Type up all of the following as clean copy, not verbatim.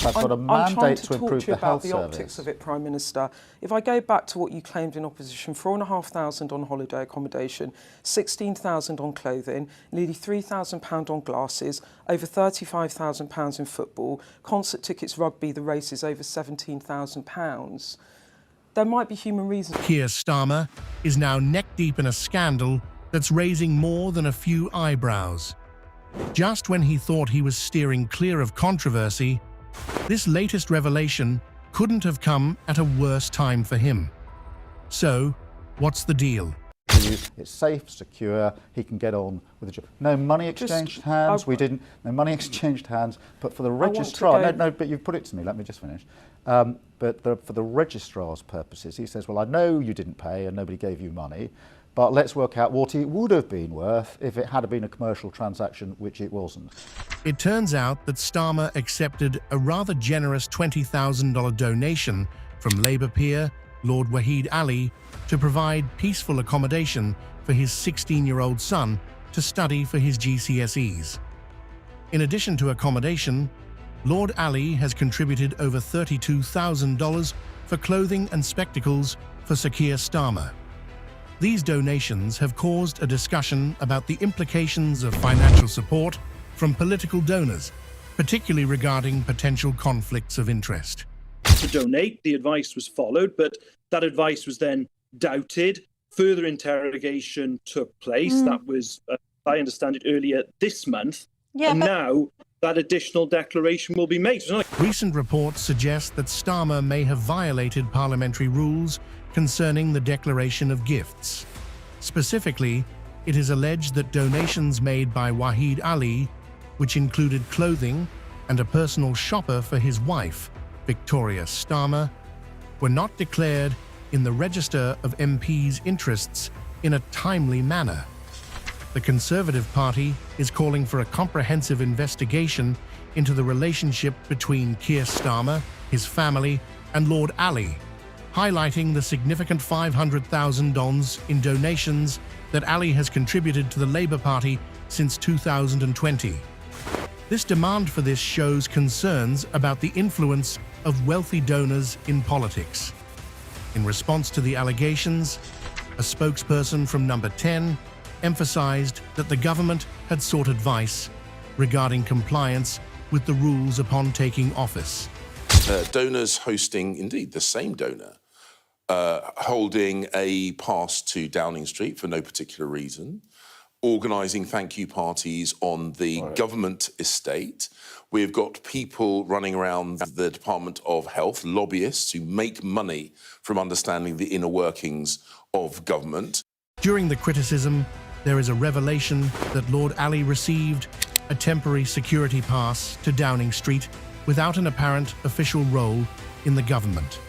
I've got a mandate to improve the health service. I'm trying to talk to you about the optics of it, Prime Minister. If I go back to what you claimed in opposition, 4,500 on holiday accommodation, 16,000 on clothing, nearly £3,000 on glasses, over £35,000 in football, concert tickets, rugby, the races, over £17,000. There might be human reasons. Keir Starmer is now neck-deep in a scandal that's raising more than a few eyebrows. Just when he thought he was steering clear of controversy, this latest revelation couldn't have come at a worse time for him. So, what's the deal? It's safe, secure, he can get on with the job. No money exchanged hands, no money exchanged hands, but for the registrar, no, but you've put it to me, let me just finish. For the registrar's purposes, he says, well, I know you didn't pay and nobody gave you money, but let's work out what it would have been worth if it had been a commercial transaction, which it wasn't. It turns out that Starmer accepted a rather generous $20,000 donation from Labour peer Lord Wahid Ali to provide peaceful accommodation for his 16-year-old son to study for his GCSEs. In addition to accommodation, Lord Ali has contributed over $32,000 for clothing and spectacles for Sir Keir Starmer. These donations have caused a discussion about the implications of financial support from political donors, particularly regarding potential conflicts of interest. To donate, the advice was followed, but that advice was then doubted. Further interrogation took place. That was, I understand it, earlier this month. Yeah, and now that additional declaration will be made. Recent reports suggest that Starmer may have violated parliamentary rules concerning the declaration of gifts. Specifically, it is alleged that donations made by Wahid Ali, which included clothing and a personal shopper for his wife, Victoria Starmer, were not declared in the register of MPs' interests in a timely manner. The Conservative Party is calling for a comprehensive investigation into the relationship between Keir Starmer, his family, and Lord Ali, highlighting the significant $500,000 in donations that Ali has contributed to the Labour Party since 2020. This demand for this shows concerns about the influence of wealthy donors in politics. In response to the allegations, a spokesperson from Number 10 emphasized that the government had sought advice regarding compliance with the rules upon taking office. Donors hosting, indeed, the same donor, holding a pass to Downing Street for no particular reason, organising thank you parties on the government estate. We've got people running around the Department of Health, lobbyists who make money from understanding the inner workings of government. During the criticism, there is a revelation that Lord Ali received a temporary security pass to Downing Street without an apparent official role in the government.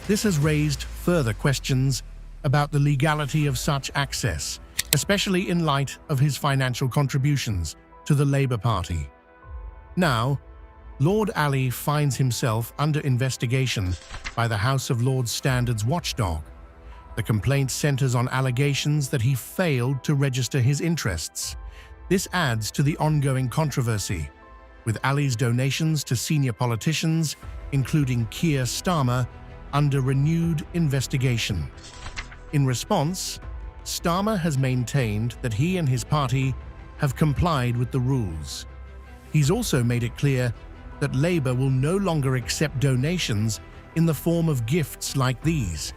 This has raised further questions about the legality of such access, especially in light of his financial contributions to the Labour Party. Now, Lord Ali finds himself under investigation by the House of Lords Standards watchdog. The complaint centres on allegations that he failed to register his interests. This adds to the ongoing controversy, with Ali's donations to senior politicians, including Keir Starmer, under renewed investigation. In response, Starmer has maintained that he and his party have complied with the rules. He's also made it clear that Labour will no longer accept donations in the form of gifts like these,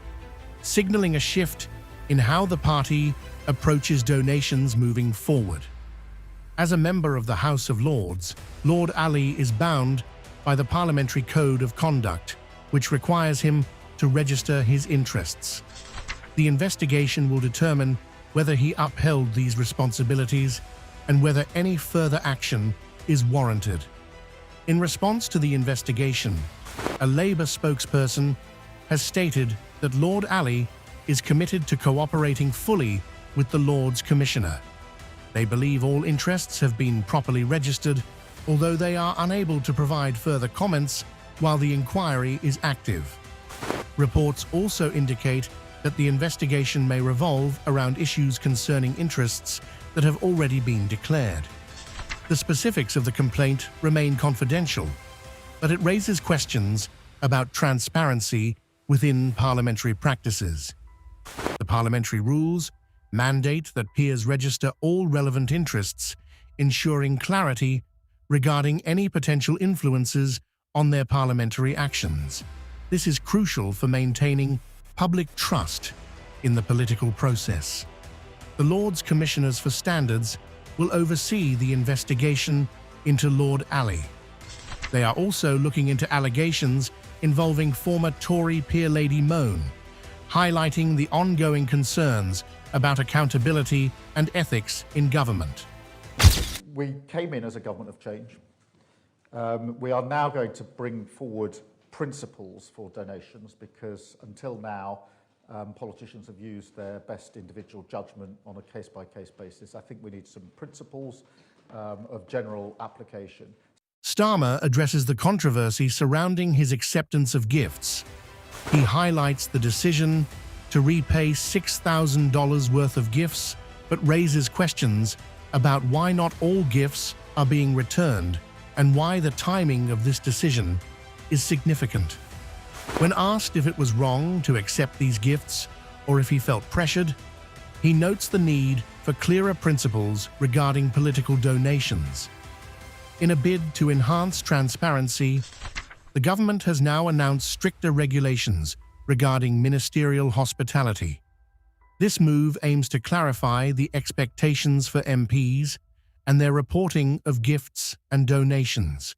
signalling a shift in how the party approaches donations moving forward. As a member of the House of Lords, Lord Ali is bound by the Parliamentary Code of Conduct, which requires him to register his interests. The investigation will determine whether he upheld these responsibilities and whether any further action is warranted. In response to the investigation, a Labour spokesperson has stated that Lord Ali is committed to cooperating fully with the Lords Commissioner. They believe all interests have been properly registered, although they are unable to provide further comments while the inquiry is active. Reports also indicate that the investigation may revolve around issues concerning interests that have already been declared. The specifics of the complaint remain confidential, but it raises questions about transparency within parliamentary practices. The parliamentary rules mandate that peers register all relevant interests, ensuring clarity regarding any potential influences on their parliamentary actions. This is crucial for maintaining public trust in the political process. The Lords Commissioners for Standards will oversee the investigation into Lord Ali. They are also looking into allegations involving former Tory peer Lady Moan, highlighting the ongoing concerns about accountability and ethics in government. We came in as a government of change. We are now going to bring forward principles for donations because until now, politicians have used their best individual judgment on a case-by-case basis. I think we need some principles of general application. Starmer addresses the controversy surrounding his acceptance of gifts. He highlights the decision to repay $6,000 worth of gifts, but raises questions about why not all gifts are being returned and why the timing of this decision is significant. When asked if it was wrong to accept these gifts or if he felt pressured, he notes the need for clearer principles regarding political donations. In a bid to enhance transparency, the government has now announced stricter regulations regarding ministerial hospitality. This move aims to clarify the expectations for MPs and their reporting of gifts and donations.